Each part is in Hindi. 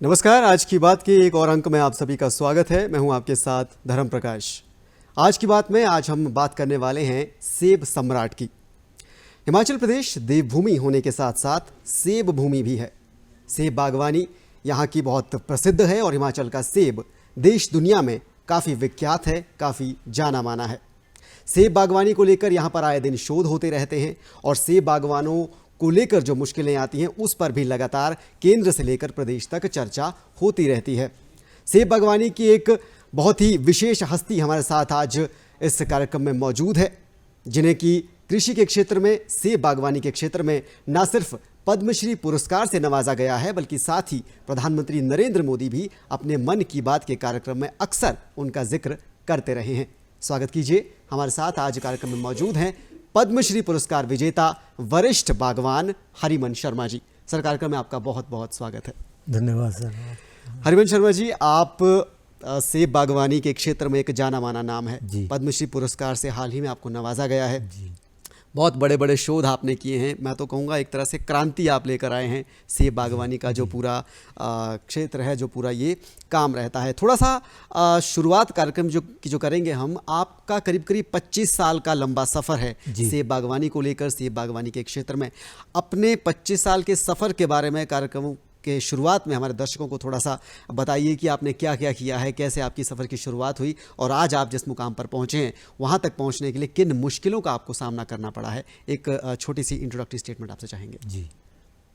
नमस्कार। आज की बात के एक और अंक में आप सभी का स्वागत है। मैं हूं आपके साथ धर्म प्रकाश। आज की बात में आज हम बात करने वाले हैं सेब सम्राट की। हिमाचल प्रदेश देवभूमि होने के साथ साथ सेब भूमि भी है। सेब बागवानी यहाँ की बहुत प्रसिद्ध है और हिमाचल का सेब देश दुनिया में काफ़ी विख्यात है, काफ़ी जाना माना है। सेब बागवानी को लेकर यहाँ पर आए दिन शोध होते रहते हैं और सेब बागवानों को लेकर जो मुश्किलें आती हैं उस पर भी लगातार केंद्र से लेकर प्रदेश तक चर्चा होती रहती है। सेब बागवानी की एक बहुत ही विशेष हस्ती हमारे साथ आज इस कार्यक्रम में मौजूद है, जिन्हें कि कृषि के क्षेत्र में, सेब बागवानी के क्षेत्र में न सिर्फ पद्मश्री पुरस्कार से नवाजा गया है, बल्कि साथ ही प्रधानमंत्री नरेंद्र मोदी भी अपने मन की बात के कार्यक्रम में अक्सर उनका जिक्र करते रहे हैं। स्वागत कीजिए, हमारे साथ आज कार्यक्रम में मौजूद हैं पद्मश्री पुरस्कार विजेता वरिष्ठ बागवान हरिमन शर्मा जी। सर, कार्यक्रम में आपका बहुत बहुत स्वागत है। धन्यवाद सर। हरिमन शर्मा जी, आप सेब बागवानी के क्षेत्र में एक जाना माना नाम है। पद्मश्री पुरस्कार से हाल ही में आपको नवाजा गया है जी। बहुत बड़े बड़े शोध आपने किए हैं। मैं तो कहूँगा एक तरह से क्रांति आप लेकर आए हैं सेब बागवानी का जो पूरा क्षेत्र है, जो पूरा ये काम रहता है। थोड़ा सा शुरुआत कार्यक्रम जो करेंगे हम, आपका करीब करीब 25 साल का लंबा सफ़र है सेब बागवानी को लेकर, सेब बागवानी के क्षेत्र में। अपने 25 साल के सफ़र के बारे में कार्यक्रमों के शुरुआत में हमारे दर्शकों को थोड़ा सा बताइए कि आपने क्या क्या किया है, कैसे आपकी सफ़र की शुरुआत हुई और आज आप जिस मुकाम पर पहुंचे हैं वहां तक पहुंचने के लिए किन मुश्किलों का आपको सामना करना पड़ा है। एक छोटी सी इंट्रोडक्टरी स्टेटमेंट आपसे चाहेंगे जी।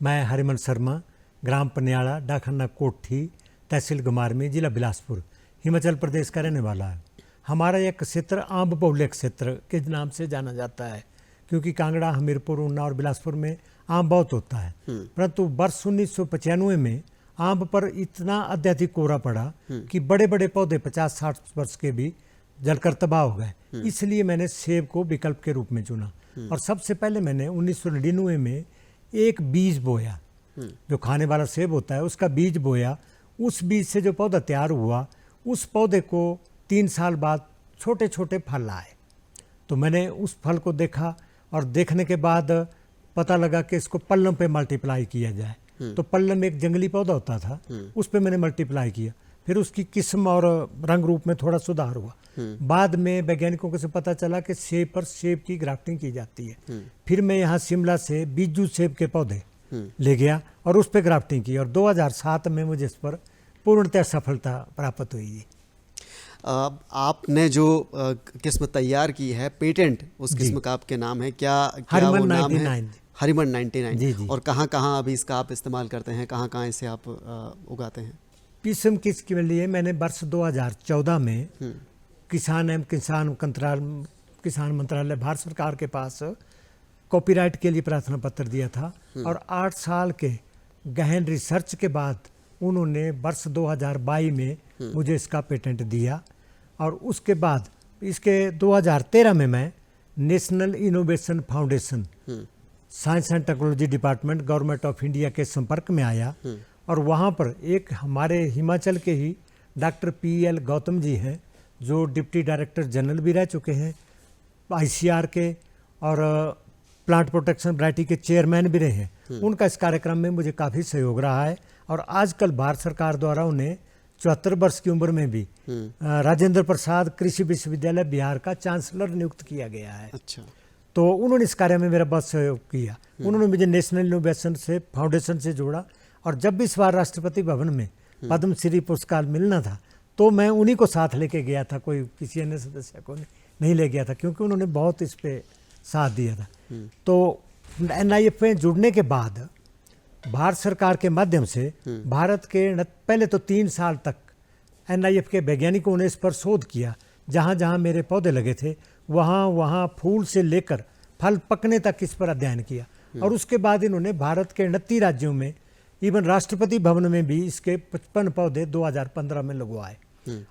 मैं हरिमन शर्मा, ग्राम पनियाड़ा, डाखन्ना कोठी, तहसील गुमारमी, जिला बिलासपुर, हिमाचल प्रदेश का रहने वाला है। हमारा यह क्षेत्र आम बहुल्य क्षेत्र के नाम से जाना जाता है, क्योंकि कांगड़ा, हमीरपुर, ऊना और बिलासपुर में आम बहुत होता है। परंतु वर्ष 1995 में आम पर इतना अत्यधिक कोहरा पड़ा कि बड़े बड़े पौधे 50-60 वर्ष के भी जलकर तबाह हो गए। इसलिए मैंने सेब को विकल्प के रूप में चुना और सबसे पहले मैंने 1999 में एक बीज बोया, जो खाने वाला सेब होता है उसका बीज बोया। उस बीज से जो पौधा तैयार हुआ, उस पौधे को 3 साल बाद छोटे छोटे फल आए। तो मैंने उस फल को देखा और देखने के बाद पता लगा कि इसको पल्लम पे मल्टीप्लाई किया जाए। तो पल्लम एक जंगली पौधा होता था, उस पे मैंने मल्टीप्लाई किया। फिर उसकी किस्म और रंग रूप में थोड़ा सुधार हुआ। बाद में वैज्ञानिकों को से पता चला कि सेब पर सेब की ग्राफ्टिंग की जाती है। फिर मैं यहाँ शिमला से बीजू सेब के पौधे ले गया और उस पर ग्राफ्टिंग की और 2007 में मुझे इस पर पूर्णतः सफलता प्राप्त हुई। आपने जो किस्म तैयार की है, पेटेंट उस किस्म का आपके नाम है, क्या हरिमन वो नाम 99 है? हरिमन 99। जी। और कहाँ कहाँ अभी इसका आप इस्तेमाल करते हैं, कहाँ कहाँ इसे आप उगाते हैं? किस्म किसके लिए मैंने वर्ष 2014 में किसान मंत्रालय भारत सरकार के पास कॉपीराइट के लिए प्रार्थना पत्र दिया था और 8 साल के गहन रिसर्च के बाद उन्होंने वर्ष 2022 में मुझे इसका पेटेंट दिया। और उसके बाद इसके 2013 में मैं national innovation foundation, science and technology department, government of India के संपर्क में आया और वहाँ पर एक हमारे हिमाचल के ही डॉक्टर PL गौतम जी हैं, जो डिप्टी डायरेक्टर जनरल भी रह चुके हैं ICR के और प्लांट प्रोटेक्शन वैरायटी के चेयरमैन भी रहे हैं। उनका इस कार्यक्रम में मुझे काफ़ी सहयोग रहा है और आजकल भारत सरकार द्वारा उन्हें 74 वर्ष की उम्र में भी राजेंद्र प्रसाद कृषि विश्वविद्यालय बिहार का चांसलर नियुक्त किया गया है। अच्छा। तो उन्होंने इस कार्य में मेरा बहुत सहयोग किया। उन्होंने मुझे नेशनल इनोवेशन से फाउंडेशन से जोड़ा और जब भी इस बार राष्ट्रपति भवन में पद्मश्री पुरस्कार मिलना था तो मैं उन्हीं को साथ लेके गया था, कोई किसी अन्य सदस्य को नहीं ले गया था, क्योंकि उन्होंने बहुत इस पे साथ दिया था। तो NIF में जुड़ने के बाद भारत सरकार के माध्यम से भारत के पहले तो 3 साल तक NIF के वैज्ञानिकों ने इस पर शोध किया। जहाँ जहाँ मेरे पौधे लगे थे वहाँ फूल से लेकर फल पकने तक इस पर अध्ययन किया और उसके बाद इन्होंने भारत के 29 राज्यों में, इवन राष्ट्रपति भवन में भी इसके 55 पौधे 2015 में लगवाए।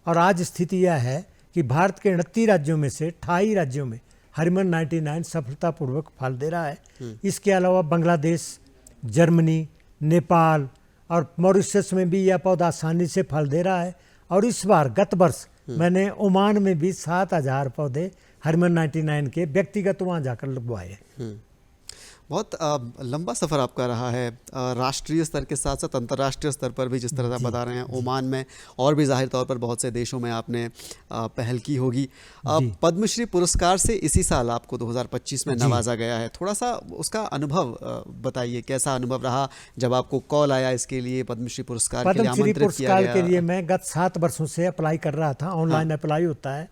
और आज स्थिति यह है कि भारत के 29 राज्यों में से 28 राज्यों में हरिमन 99 सफलतापूर्वक फल दे रहा है। इसके अलावा बांग्लादेश, जर्मनी, नेपाल और मॉरिशस में भी यह पौधा आसानी से फल दे रहा है। और इस बार गत वर्ष मैंने ओमान में भी 7000 पौधे हरिमन 99 के व्यक्तिगत वहाँ जाकर लगवाए। बहुत लंबा सफ़र आपका रहा है, राष्ट्रीय स्तर के साथ साथ अंतर्राष्ट्रीय स्तर पर भी, जिस तरह से आप बता रहे हैं, ओमान में और भी जाहिर तौर पर बहुत से देशों में आपने पहल की होगी। पद्मश्री पुरस्कार से इसी साल आपको 2025 में नवाजा गया है। थोड़ा सा उसका अनुभव बताइए, कैसा अनुभव रहा जब आपको कॉल आया इसके लिए, पद्मश्री पुरस्कार के लिए आमंत्रित किया पुरस्कार गया? के लिए मैं गत 7 वर्षों से अप्लाई कर रहा था, ऑनलाइन अप्लाई होता है,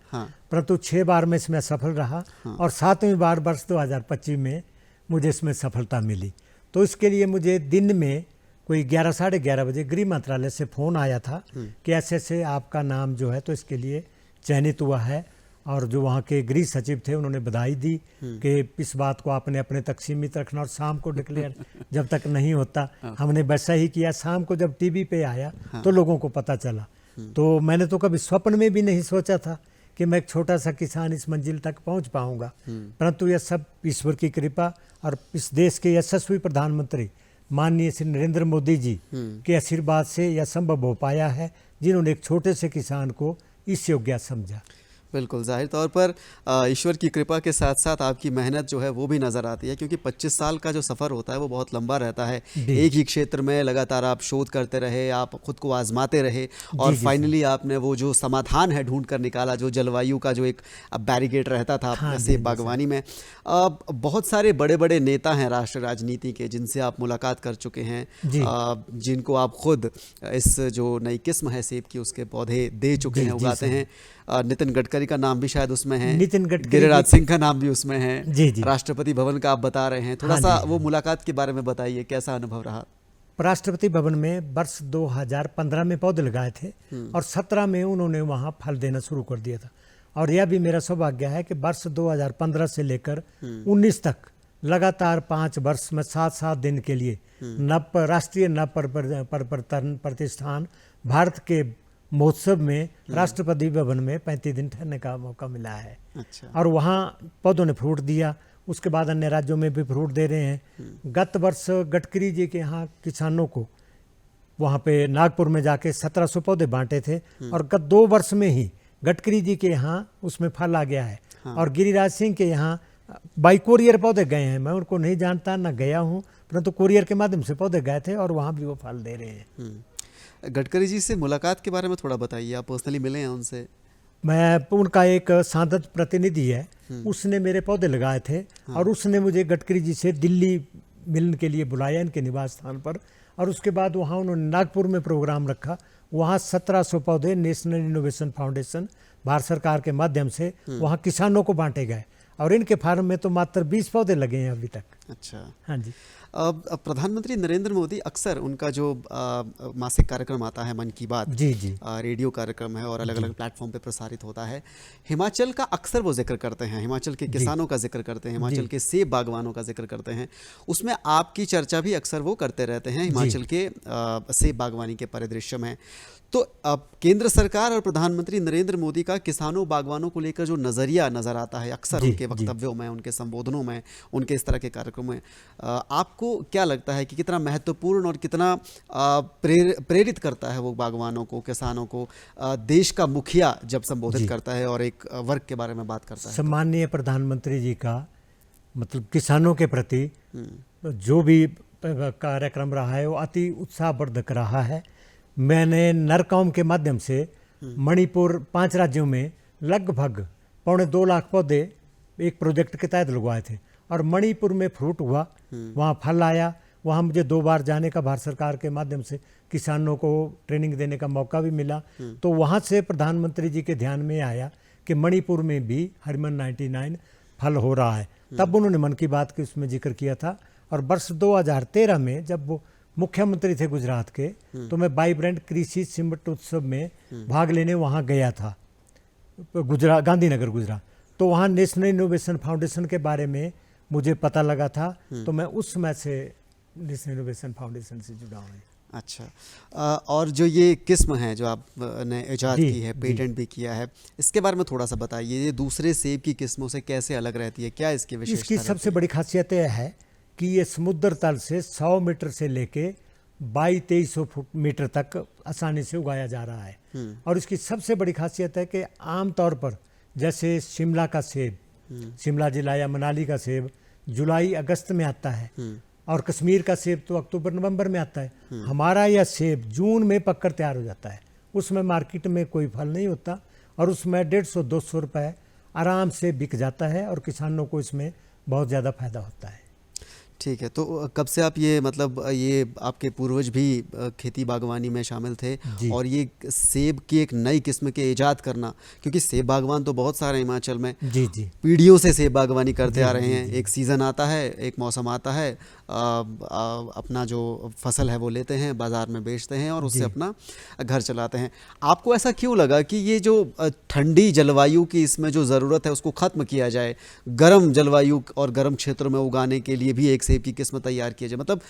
परंतु 6 बार में इसमें सफल रहा और 7वीं बार वर्ष 2025 में मुझे इसमें सफलता मिली। तो इसके लिए मुझे दिन में कोई 11 साढ़े 11 बजे गृह मंत्रालय से फ़ोन आया था कि ऐसे ऐसे आपका नाम जो है तो इसके लिए चयनित हुआ है। और जो वहाँ के गृह सचिव थे उन्होंने बधाई दी कि इस बात को आपने अपने तक सीमित रखना और शाम को डिक्लेयर जब तक नहीं होता। हमने वैसा ही किया, शाम को जब टीवी पे आया तो लोगों को पता चला। तो मैंने तो कभी स्वप्न में भी नहीं सोचा था कि मैं एक छोटा सा किसान इस मंजिल तक पहुंच पाऊंगा, परंतु यह सब ईश्वर की कृपा और इस देश के यशस्वी प्रधानमंत्री माननीय श्री नरेंद्र मोदी जी के आशीर्वाद से यह संभव हो पाया है, जिन्होंने एक छोटे से किसान को इस योग्य समझा। बिल्कुल, जाहिर तौर पर ईश्वर की कृपा के साथ साथ आपकी मेहनत जो है वो भी नज़र आती है, क्योंकि 25 साल का जो सफ़र होता है वो बहुत लंबा रहता है। एक ही क्षेत्र में लगातार आप शोध करते रहे, आप खुद को आजमाते रहे और फाइनली आपने वो जो समाधान है ढूंढ कर निकाला, जो जलवायु का जो एक बैरिकेड रहता था अपने सेब बागवानी में। बहुत सारे बड़े बड़े नेता हैं राष्ट्रीय राजनीति के जिनसे आप मुलाकात कर चुके हैं, जिनको आप खुद इस जो नई किस्म है सेब की उसके पौधे दे चुके हैं, उगाते हैं। नितिन गडकरी का नाम भी शायद उसमें है, नितिन गडकरी, गिरिराज सिंह का नाम भी उसमें है, जी। राष्ट्रपति भवन का आप बता रहे हैं, थोड़ा सा वो मुलाकात के बारे में बताइए, कैसा अनुभव रहा? राष्ट्रपति भवन में वर्ष 2015 में पौधे लगाए थे और 17 में उन्होंने वहाँ फल देना शुरू कर दिया था। और यह भी मेरा सौभाग्य है कि वर्ष 2015 से लेकर 19 तक लगातार 5 वर्ष में 7-7 दिन के लिए राष्ट्रीय नवप्रवर्तन प्रतिष्ठान भारत के महोत्सव में राष्ट्रपति भवन में 35 दिन ठहरने का मौका मिला है। अच्छा। और वहाँ पौधों ने फ्रूट दिया, उसके बाद अन्य राज्यों में भी फ्रूट दे रहे हैं। गत वर्ष गडकरी जी के यहाँ किसानों को वहाँ पे नागपुर में जाके 1700 पौधे बांटे थे और गत 2 वर्ष में ही गडकरी जी के यहाँ उसमें फल आ गया है। और गिरिराज सिंह के यहाँ बाई कोरियर पौधे गए हैं, मैं उनको नहीं जानता, ना गया हूँ, परंतु कोरियर के माध्यम से पौधे गए थे और वहाँ भी वो फल दे रहे हैं। गडकरी जी से मुलाकात के बारे में थोड़ा बताइए, आप पर्सनली मिले हैं उनसे? मैं उनका एक सांसद प्रतिनिधि है, उसने मेरे पौधे लगाए थे और उसने मुझे गडकरी जी से दिल्ली मिलने के लिए बुलाया इनके निवास स्थान पर। और उसके बाद वहाँ उन्होंने नागपुर में प्रोग्राम रखा, वहाँ 1700 पौधे नेशनल इनोवेशन फाउंडेशन भारत सरकार के माध्यम से वहाँ किसानों को बांटे गए और इनके फार्म में तो मात्र 20 पौधे लगे हैं अभी तक। अच्छा। हाँ जी। प्रधानमंत्री नरेंद्र मोदी अक्सर उनका जो मासिक कार्यक्रम आता है मन की बात, जी, रेडियो कार्यक्रम है और अलग अलग प्लेटफॉर्म पे प्रसारित होता है, हिमाचल का अक्सर वो जिक्र करते हैं, हिमाचल के किसानों का जिक्र करते हैं, हिमाचल के सेब बागवानों का जिक्र करते हैं। उसमें आपकी चर्चा भी अक्सर वो करते रहते हैं हिमाचल के सेब बागवानी के परिदृश्य में। तो अब केंद्र सरकार और प्रधानमंत्री नरेंद्र मोदी का किसानों बागवानों को लेकर जो नज़रिया नज़र आता है अक्सर उनके वक्तव्यों में, उनके संबोधनों में, उनके इस तरह के कार्यक्रमों में, आपको क्या लगता है कि कितना महत्वपूर्ण और कितना प्रेरित करता है वो बागवानों को, किसानों को, देश का मुखिया जब संबोधित करता है और एक वर्ग के बारे में बात करता है? सम्माननीय प्रधानमंत्री जी का मतलब किसानों के प्रति जो भी कार्यक्रम रहा है वो अति उत्साहवर्धक रहा है। मैंने नरकॉम के माध्यम से मणिपुर 5 राज्यों में लगभग 2.25 लाख पौधे एक प्रोजेक्ट के तहत लगवाए थे और मणिपुर में फ्रूट हुआ, वहाँ फल आया। वहाँ मुझे 2 बार जाने का भारत सरकार के माध्यम से किसानों को ट्रेनिंग देने का मौका भी मिला। तो वहाँ से प्रधानमंत्री जी के ध्यान में आया कि मणिपुर में भी हरमन 99 फल हो रहा है। तब उन्होंने मन की बात की उसमें जिक्र किया था। और वर्ष 2013 में जब वो मुख्यमंत्री थे गुजरात के, तो मैं वाइब्रेंट कृषि सिमट उत्सव में भाग लेने वहाँ गया था, गुजरात, गांधीनगर गुजरात। तो वहाँ नेशनल इनोवेशन फाउंडेशन के बारे में मुझे पता लगा था, तो मैं उस समय से नेशनल इनोवेशन फाउंडेशन से जुड़ा हूँ। अच्छा। और जो ये किस्म है जो आपने इजाद की है, पेटेंट भी किया है, इसके बारे में थोड़ा सा बताइए। ये दूसरे सेब की किस्मों से कैसे अलग रहती है, क्या इसकी विशेषता? इसकी सबसे बड़ी खासियत यह है कि ये समुद्र तल से 100 मीटर से लेके 2200-2300 मीटर तक आसानी से उगाया जा रहा है। और इसकी सबसे बड़ी खासियत है कि आमतौर पर जैसे शिमला का सेब, शिमला जिला या मनाली का सेब जुलाई अगस्त में आता है, और कश्मीर का सेब तो अक्टूबर नवंबर में आता है। हमारा यह सेब जून में पककर तैयार हो जाता है, उसमें मार्केट में कोई फल नहीं होता, और उसमें 150-200 रुपये आराम से बिक जाता है, और किसानों को इसमें बहुत ज़्यादा फायदा होता है। ठीक है, तो कब से आप ये मतलब ये आपके पूर्वज भी खेती बागवानी में शामिल थे, और ये सेब की एक नई किस्म के ईजाद करना, क्योंकि सेब बागवान तो बहुत सारे हिमाचल में जी जी पीढ़ियों से सेब बागवानी करते आ रहे हैं। एक सीज़न आता है, एक मौसम आता है, अपना जो फसल है वो लेते हैं, बाज़ार में बेचते हैं और उससे अपना घर चलाते हैं। आपको ऐसा क्यों लगा कि ये जो ठंडी जलवायु की इसमें जो ज़रूरत है उसको ख़त्म किया जाए, गर्म जलवायु और गर्म क्षेत्रों में उगाने के लिए भी एक सेब की किस्म तैयार किया जाए? मतलब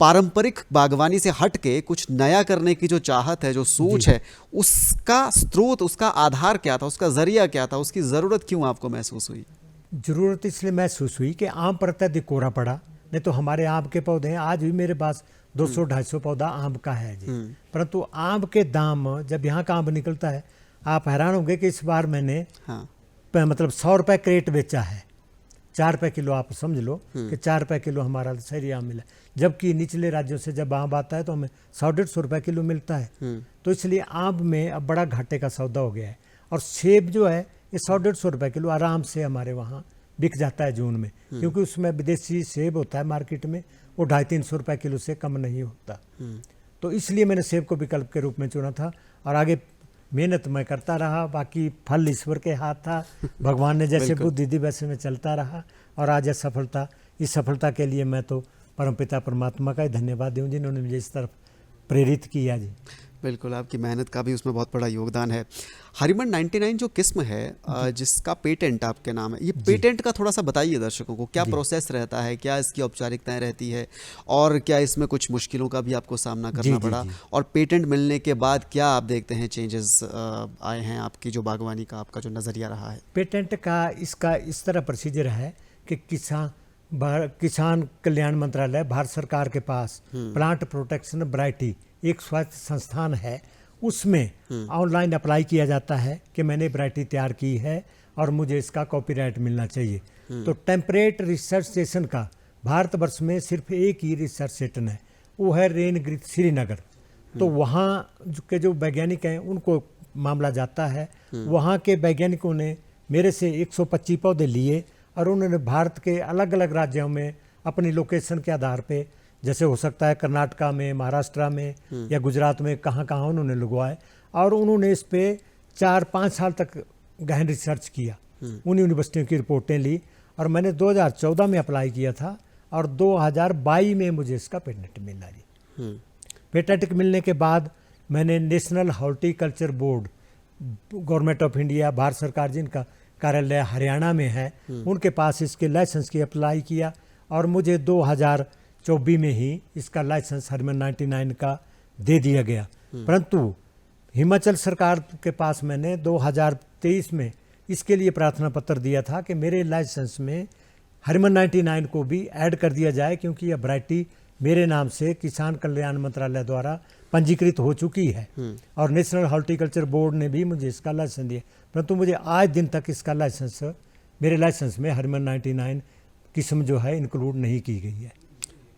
पारंपरिक बागवानी से हट के कुछ नया करने की जो चाहत है, जो सोच है, उसका स्रोत, उसका आधार क्या था, उसका ज़रिया क्या था, उसकी ज़रूरत क्यों आपको महसूस हुई? ज़रूरत इसलिए महसूस हुई कि आम पर अत्यधिक कोहरा पड़ा, नहीं तो हमारे आम के पौधे हैं, आज भी मेरे पास 200-250 पौधा आम का है जी। परंतु आम के दाम, जब यहाँ का आम निकलता है, आप हैरान होंगे कि इस बार मैंने मतलब 100 रुपये क्रेट बेचा है, 4 रुपये किलो, आप समझ लो कि 4 रुपये किलो हमारा सही आम मिला, जबकि निचले राज्यों से जब आम आता है तो हमें 100-150 रुपये किलो मिलता है। तो इसलिए आम में अब बड़ा घाटे का सौदा हो गया है, और सेब जो है ये 100-150 रुपये किलो आराम से हमारे वहाँ बिक जाता है जून में, क्योंकि उसमें विदेशी सेब होता है मार्केट में, वो 250-300 रुपये किलो से कम नहीं होता। तो इसलिए मैंने सेब को विकल्प के रूप में चुना था, और आगे मेहनत मैं करता रहा, बाकी फल ईश्वर के हाथ था, भगवान ने जैसे बुद्धि दी वैसे मैं चलता रहा, और आज यह सफलता, इस सफलता के लिए मैं तो परमपिता परमात्मा का ही धन्यवाद दूँ जिन्होंने मुझे इस तरफ प्रेरित किया जी। बिल्कुल, आपकी मेहनत का भी उसमें बहुत बड़ा योगदान है। हरिमन 99 जो किस्म है जिसका पेटेंट आपके नाम है, ये पेटेंट का थोड़ा सा बताइए दर्शकों को, क्या प्रोसेस रहता है, क्या इसकी औपचारिकताएं रहती है, और क्या इसमें कुछ मुश्किलों का भी आपको सामना करना पड़ा, और पेटेंट मिलने के बाद क्या आप देखते हैं चेंजेस आए हैं आपकी जो बागवानी का आपका जो नज़रिया रहा है? पेटेंट का इसका इस तरह प्रोसीजर है कि किसान कल्याण मंत्रालय, भारत सरकार के पास प्लांट प्रोटेक्शन वैरायटी एक स्वायत्त संस्थान है, उसमें ऑनलाइन अप्लाई किया जाता है कि मैंने वैरायटी तैयार की है और मुझे इसका कॉपीराइट मिलना चाहिए। तो टेम्परेट रिसर्च स्टेशन का भारतवर्ष में सिर्फ एक ही रिसर्च स्टेशन है, वो है रेनग्रीत श्रीनगर। तो वहाँ के जो वैज्ञानिक हैं उनको मामला जाता है, वहाँ के वैज्ञानिकों ने मेरे से 125 पौधे लिए, और उन्होंने भारत के अलग अलग राज्यों में अपनी लोकेशन के आधार पे, जैसे हो सकता है कर्नाटका में, महाराष्ट्र में या गुजरात में, कहाँ कहाँ उन्होंने लगवाए, और उन्होंने इस पे 4-5 साल तक गहन रिसर्च किया, उन यूनिवर्सिटियों की रिपोर्टें ली, और मैंने 2014 में अप्लाई किया था, और 2022 में मुझे इसका पेटेंट मिला जी। पेटेंट मिलने के बाद मैंने national horticulture board, government of India, Bharat सरकार जिनका कार्यालय हरियाणा में है, उनके पास इसके लाइसेंस की अप्लाई किया, और मुझे 2024 में ही इसका लाइसेंस हरिमन 99 का दे दिया गया। परंतु हिमाचल सरकार के पास मैंने 2023 में इसके लिए प्रार्थना पत्र दिया था कि मेरे लाइसेंस में हरिमन 99 को भी ऐड कर दिया जाए, क्योंकि यह वैरायटी मेरे नाम से किसान कल्याण मंत्रालय द्वारा पंजीकृत हो चुकी है, और नेशनल हॉर्टिकल्चर बोर्ड ने भी मुझे इसका लाइसेंस दिया, परंतु मुझे आज दिन तक इसका लाइसेंस, मेरे लाइसेंस में हरिमन 99 किस्म जो है इंक्लूड नहीं की गई है।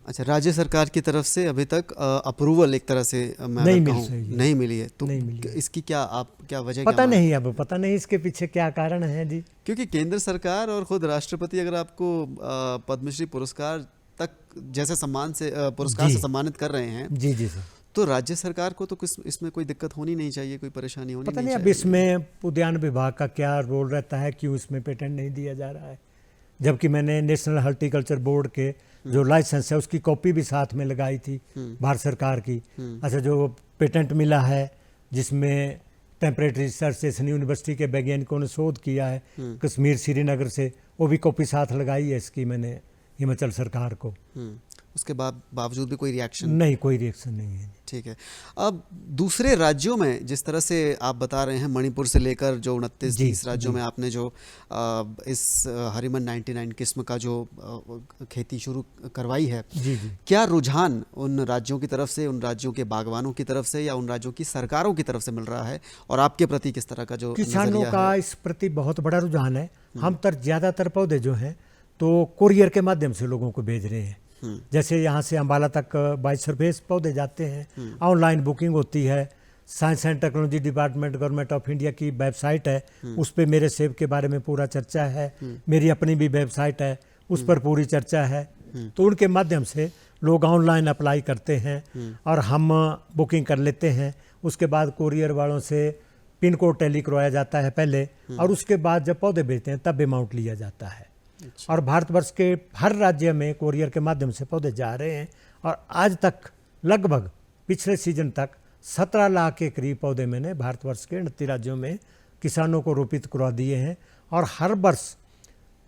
अच्छा, राज्य सरकार की तरफ से अभी तक अप्रूवल एक तरह से नहीं मिली है, तो इसकी क्या वजह पता नहीं, अब पता नहीं इसके पीछे क्या कारण है जी। क्योंकि केंद्र सरकार और खुद राष्ट्रपति अगर आपको पद्मश्री पुरस्कार तक जैसे सम्मान से पुरस्कार से सम्मानित कर रहे हैं, जी जी सर, तो राज्य सरकार को तो इसमें कोई दिक्कत होनी नहीं चाहिए, कोई परेशानी होनी पता नहीं अब इसमें उद्यान विभाग का क्या रोल रहता है, क्यों इसमें पेटेंट नहीं दिया जा रहा है, जबकि मैंने नेशनल हॉर्टिकल्चर बोर्ड के जो लाइसेंस है उसकी कॉपी भी साथ में लगाई थी भारत सरकार की। अच्छा, जो पेटेंट मिला है जिसमें टेम्परेट रिसर्च स्टेशन यूनिवर्सिटी के वैज्ञानिकों ने शोध किया है कश्मीर श्रीनगर से, वो भी कॉपी साथ लगाई है इसकी मैंने हिमाचल सरकार को। उसके बावजूद भी कोई रिएक्शन नहीं, कोई रिएक्शन नहीं है। ठीक है। अब दूसरे राज्यों में जिस तरह से आप बता रहे हैं, मणिपुर से लेकर जो 29-30 राज्यों में आपने जो इस हरिमन 99 किस्म का जो खेती शुरू करवाई है, क्या रुझान उन राज्यों की तरफ से, उन राज्यों के बागवानों की तरफ से या उन राज्यों की सरकारों की तरफ से मिल रहा है, और आपके प्रति किस तरह का जो किसानों का इस प्रति बहुत बड़ा रुझान है। हम ज़्यादातर पौधे जो हैं तो कुरियर के माध्यम से लोगों को भेज रहे हैं। जैसे यहाँ से अम्बाला तक 22 रुपये पौधे जाते हैं। ऑनलाइन बुकिंग होती है। Science and technology department government of India की वेबसाइट है, उस पर मेरे सेब के बारे में पूरा चर्चा है। मेरी अपनी भी वेबसाइट है, उस पर पूरी चर्चा है। तो उनके माध्यम से लोग ऑनलाइन अप्लाई करते हैं और हम बुकिंग कर लेते हैं। उसके बाद कुरियर वालों से पिन कोड टैली करवाया जाता है पहले, और उसके बाद जब पौधे भेजते हैं तब अमाउंट लिया जाता है। और भारतवर्ष के हर राज्य में कुरियर के माध्यम से पौधे जा रहे हैं। और आज तक लगभग पिछले सीजन तक 17 लाख के करीब पौधे मैंने भारतवर्ष के 29 राज्यों में किसानों को रोपित करवा दिए हैं। और हर वर्ष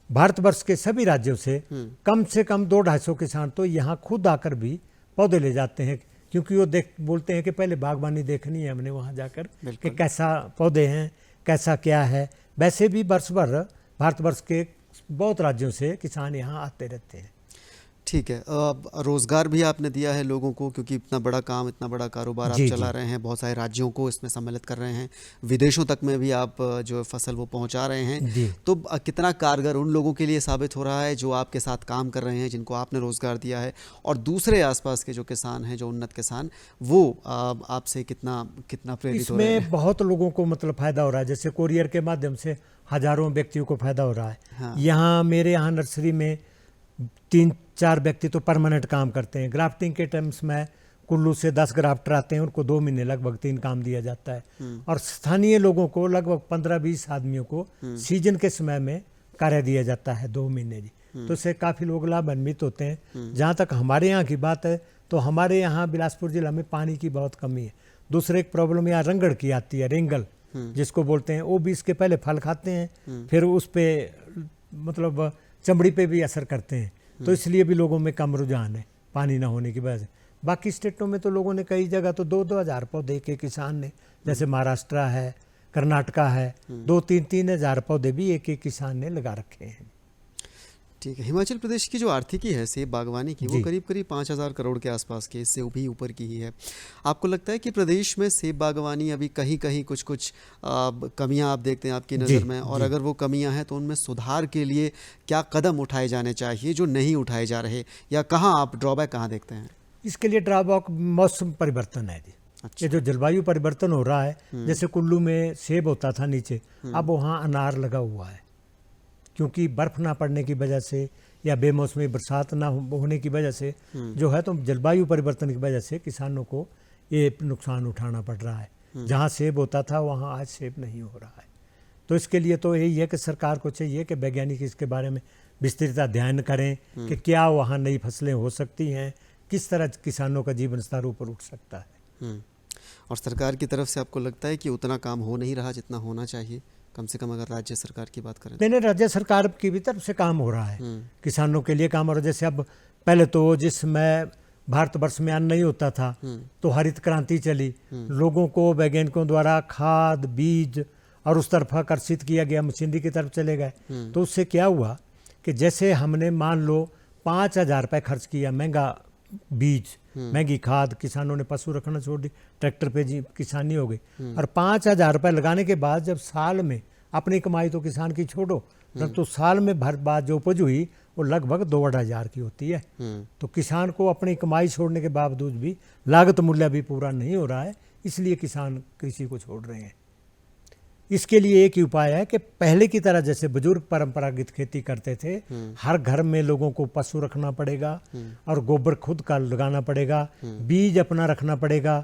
भारतवर्ष के सभी राज्यों से कम 200-250 किसान तो यहाँ खुद आकर भी पौधे ले जाते हैं, क्योंकि वो बोलते हैं कि पहले बागवानी देखनी है हमने वहाँ जाकर कि कैसा पौधे हैं, कैसा क्या है। वैसे भी वर्ष भर भारतवर्ष के बहुत राज्यों से किसान यहाँ आते रहते हैं। ठीक है। रोजगार भी आपने दिया है लोगों को, क्योंकि इतना बड़ा काम, इतना बड़ा कारोबार आप चला रहे हैं, बहुत सारे राज्यों को इसमें सम्मिलित कर रहे हैं, विदेशों तक में भी आप जो फसल वो पहुंचा रहे हैं। तो कितना कारगर उन लोगों के लिए साबित हो रहा है जो आपके साथ काम कर रहे हैं, जिनको आपने रोजगार दिया है, और दूसरे आसपास के जो किसान हैं, जो उन्नत किसान, वो आपसे कितना प्रेरित हो रहे हैं? इसमें बहुत लोगों को मतलब फायदा हो रहा है। जैसे कुरियर के माध्यम से हजारों व्यक्तियों को फायदा हो रहा है। हाँ। यहाँ मेरे यहाँ नर्सरी में 3-4 व्यक्ति तो परमानेंट काम करते हैं। ग्राफ्टिंग के टर्म्स में कुल्लू से 10 ग्राफ्टर आते हैं, उनको 2 महीने लगभग 3 काम दिया जाता है। और स्थानीय लोगों को लगभग 15-20 आदमियों को सीजन के समय में कार्य दिया जाता है 2 महीने जी। तो इससे काफ़ी लोग लाभान्वित होते हैं। जहाँ तक हमारे यहाँ की बात है, तो हमारे यहाँ बिलासपुर जिला में पानी की बहुत कमी है। दूसरे एक प्रॉब्लम यहाँ रंगड़ की आती है, रेंगल जिसको बोलते हैं। वो भी इसके पहले फल खाते हैं, फिर उस पर मतलब चमड़ी पे भी असर करते हैं। तो इसलिए भी लोगों में कम रुझान है पानी ना होने की वजह से। बाकी स्टेटों में तो लोगों ने कई जगह तो 2-2 हज़ार पौधे के किसान ने, जैसे महाराष्ट्र है, कर्नाटका है, 2-3 हज़ार पौधे भी एक किसान ने लगा रखे हैं। ठीक है। हिमाचल प्रदेश की जो आर्थिकी है सेब बागवानी की, वो करीब 5,000 करोड़ के आसपास की, इससे भी ऊपर की ही है। आपको लगता है कि प्रदेश में सेब बागवानी अभी कहीं कहीं कुछ कमियां आप देखते हैं आपकी नज़र में, और अगर वो कमियां हैं तो उनमें सुधार के लिए क्या कदम उठाए जाने चाहिए जो नहीं उठाए जा रहे, या कहाँ आप ड्रॉबैक कहाँ देखते हैं? इसके लिए ड्रॉबैक मौसम परिवर्तन है जी। अच्छा। ये जो जलवायु परिवर्तन हो रहा है, जैसे कुल्लू में सेब होता था नीचे, अब वहाँ अनार लगा हुआ है, क्योंकि बर्फ ना पड़ने की वजह से या बेमौसमी बरसात ना होने की वजह से जो है, तो जलवायु परिवर्तन की वजह से किसानों को ये नुकसान उठाना पड़ रहा है। जहाँ सेब होता था वहाँ आज सेब नहीं हो रहा है। तो इसके लिए तो यही है कि सरकार को चाहिए कि वैज्ञानिक इसके बारे में विस्तृत अध्ययन करें कि क्या वहाँ नई फसलें हो सकती हैं, किस तरह किसानों का जीवन स्तर ऊपर उठ सकता है। और सरकार की तरफ से आपको लगता है कि उतना काम हो नहीं रहा जितना होना चाहिए? कम से कम अगर राज्य सरकार की बात करें। नहीं, राज्य सरकार की भी तरफ से काम हो रहा है, किसानों के लिए काम हो रहा है। जैसे अब पहले तो जिसमें भारतवर्ष में अन्न नहीं होता था, तो हरित क्रांति चली, लोगों को वैज्ञानिकों द्वारा खाद, बीज और उस तरफ आकर्षित किया गया, मशीनरी की तरफ चले गए। तो उससे क्या हुआ कि जैसे हमने मान लो 5,000 रुपये खर्च किया, महंगा बीज, महंगी खाद, किसानों ने पशु रखना छोड़ दी, ट्रैक्टर पे जी किसानी हो गई। और 5,000 रुपये लगाने के बाद जब साल में अपनी कमाई तो किसान की छोड़ो, तब तो साल में भर बाद जो उपज हुई वो लगभग 2,500 की होती है। तो किसान को अपनी कमाई छोड़ने के बावजूद भी लागत मूल्य भी पूरा नहीं हो रहा है, इसलिए किसान कृषि को छोड़ रहे हैं। इसके लिए एक ही उपाय है कि पहले की तरह जैसे बुजुर्ग परंपरागत खेती करते थे, हर घर में लोगों को पशु रखना पड़ेगा और गोबर खुद का लगाना पड़ेगा, बीज अपना रखना पड़ेगा,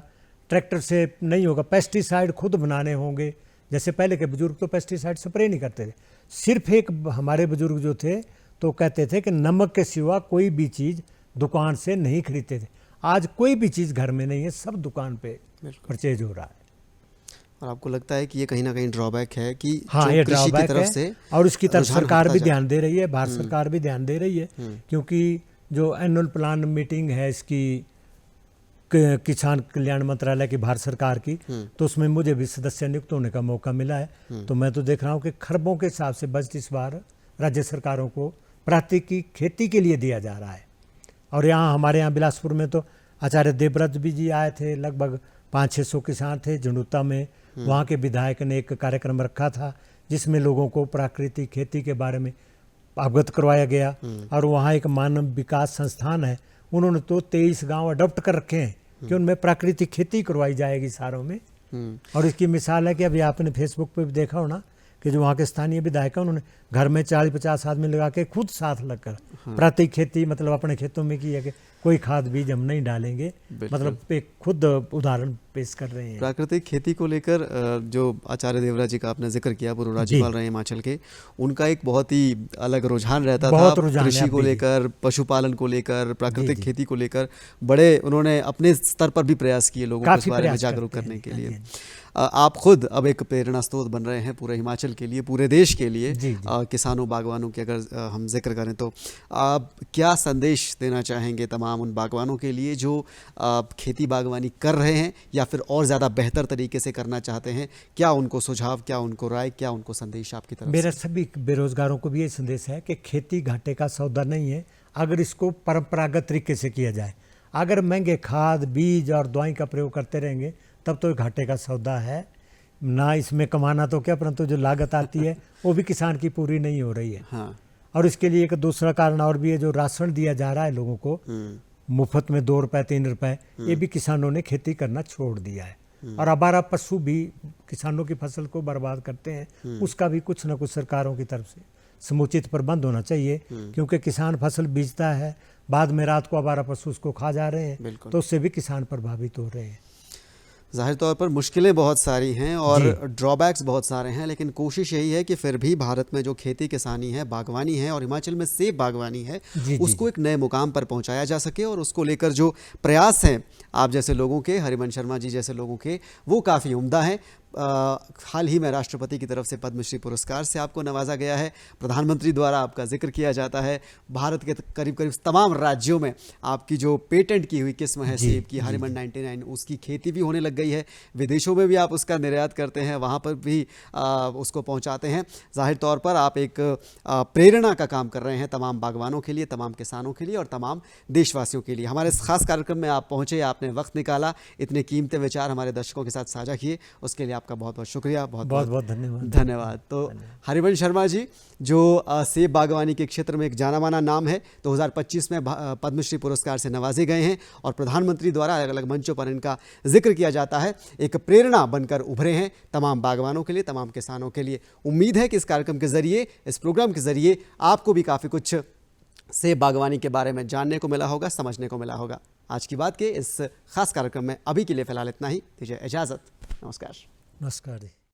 ट्रैक्टर से नहीं होगा, पेस्टिसाइड खुद बनाने होंगे। जैसे पहले के बुजुर्ग तो पेस्टिसाइड स्प्रे नहीं करते थे, सिर्फ एक हमारे बुजुर्ग जो थे तो कहते थे कि नमक के सिवा कोई भी चीज़ दुकान से नहीं खरीदते थे। आज कोई भी चीज़ घर में नहीं है, सब दुकान पे परचेज हो रहा है। और आपको लगता है कि ये कहीं ना कहीं ड्रॉबैक है कि हाँ, ये कृषि की तरफ है, से और इसकी तरफ सरकार भी ध्यान दे रही है, भारत सरकार भी ध्यान दे रही है, क्योंकि जो एनुअल प्लान मीटिंग है इसकी किसान कल्याण मंत्रालय की भारत सरकार की, तो उसमें मुझे भी सदस्य नियुक्त होने का मौका मिला है। तो मैं तो देख रहा हूँ कि खरबों के हिसाब से बजट इस बार राज्य सरकारों को प्राकृतिक खेती के लिए दिया जा रहा है। और यहाँ हमारे यहाँ बिलासपुर में तो आचार्य देवव्रत भी जी आए थे, लगभग 500-600 किसान थे झंडूता में। वहाँ के विधायक ने एक कार्यक्रम रखा था जिसमें लोगों को प्राकृतिक खेती के बारे में अवगत करवाया गया। और वहाँ एक मानव विकास संस्थान है, उन्होंने तो 23 गांव अडॉप्ट कर रखे हैं कि उनमें प्राकृतिक खेती करवाई जाएगी सारों में। और इसकी मिसाल है कि अभी आपने फेसबुक पे भी देखा हो ना कि जो वहाँ के स्थानीय विधायक हैं उन्होंने घर में 40-50 आदमी लगा के खुद साथ लगकर प्राकृतिक खेती मतलब अपने खेतों में की है कि कोई खाद बीज हम नहीं डालेंगे, मतलब एक खुद उदाहरण पेश कर रहे हैं। प्राकृतिक खेती को लेकर जो आचार्य देवव्रत जी का आपने जिक्र किया, पूर्व राज्यपाल रहे हिमाचल के, उनका एक बहुत ही अलग रुझान रहता था कृषि को लेकर, पशुपालन को लेकर, प्राकृतिक खेती को लेकर। बड़े उन्होंने अपने स्तर पर भी प्रयास किए लोगों को इस बारे में जागरूक करने के लिए। आप खुद अब एक प्रेरणा स्रोत बन रहे हैं पूरे हिमाचल के लिए, पूरे देश के लिए। किसानों बागवानों की अगर हम जिक्र करें तो आप क्या संदेश देना चाहेंगे तमाम उन बागवानों के लिए जो खेती बागवानी कर रहे हैं या फिर और ज़्यादा बेहतर तरीके से करना चाहते हैं? क्या उनको सुझाव, क्या उनको राय, क्या उनको संदेश आपकी तरफ मेरा सभी बेरोजगारों को भी ये संदेश है कि खेती घाटे का सौदा नहीं है अगर इसको परंपरागत तरीके से किया जाए। अगर महंगे खाद बीज और दवाई का प्रयोग करते रहेंगे तब तो घाटे का सौदा है ना। इसमें कमाना तो क्या, परंतु जो लागत आती है वो भी किसान की पूरी नहीं हो रही है। हाँ। और इसके लिए एक दूसरा कारण और भी है, जो राशन दिया जा रहा है लोगों को मुफ्त में 2 रुपए 3 रुपए, ये भी किसानों ने खेती करना छोड़ दिया है। और आवारा पशु भी किसानों की फसल को बर्बाद करते हैं, उसका भी कुछ ना कुछ सरकारों की तरफ से समुचित प्रबंध होना चाहिए। क्योंकि किसान फसल बीजता है, बाद में रात को आवारा पशु उसको खा जा रहे हैं, तो उससे भी किसान प्रभावित हो रहे हैं। ज़ाहिर तौर पर मुश्किलें बहुत सारी हैं और ड्रॉबैक्स बहुत सारे हैं, लेकिन कोशिश यही है कि फिर भी भारत में जो खेती किसानी है, बागवानी है और हिमाचल में सेब बागवानी है, उसको एक नए मुकाम पर पहुंचाया जा सके। और उसको लेकर जो प्रयास हैं आप जैसे लोगों के, हरिवंश शर्मा जी जैसे लोगों के, वो काफ़ी उम्दा हैं। हाल ही में राष्ट्रपति की तरफ से पद्मश्री पुरस्कार से आपको नवाजा गया है, प्रधानमंत्री द्वारा आपका जिक्र किया जाता है। भारत के करीब करीब तमाम राज्यों में आपकी जो पेटेंट की हुई किस्म है सेब की, हरिमन 99, उसकी खेती भी होने लग गई है। विदेशों में भी आप उसका निर्यात करते हैं, वहाँ पर भी उसको पहुँचाते हैं। जाहिर तौर पर आप एक प्रेरणा का काम कर रहे हैं तमाम बागवानों के लिए, तमाम किसानों के लिए और तमाम देशवासियों के लिए। हमारे इस खास कार्यक्रम में आप पहुँचे, आपने वक्त निकाला, इतने कीमती विचार हमारे दर्शकों के साथ साझा किए, उसके लिए आपका बहुत बहुत शुक्रिया, बहुत बहुत धन्यवाद। तो हरिवंश शर्मा जी जो सेब बागवानी के क्षेत्र में एक जाना माना नाम है, 2025 में पद्मश्री पुरस्कार से नवाजे गए हैं और प्रधानमंत्री द्वारा अलग अलग मंचों पर इनका जिक्र किया जाता है। एक प्रेरणा बनकर उभरे हैं तमाम बागवानों के लिए, तमाम किसानों के लिए। उम्मीद है कि इस कार्यक्रम के जरिए, इस प्रोग्राम के जरिए आपको भी काफ़ी कुछ सेब बागवानी के बारे में जानने को मिला होगा, समझने को मिला होगा। आज की बात के इस खास कार्यक्रम में अभी के लिए फिलहाल इतना ही। दीजिए इजाज़त। नमस्कार। नमस्कार जी।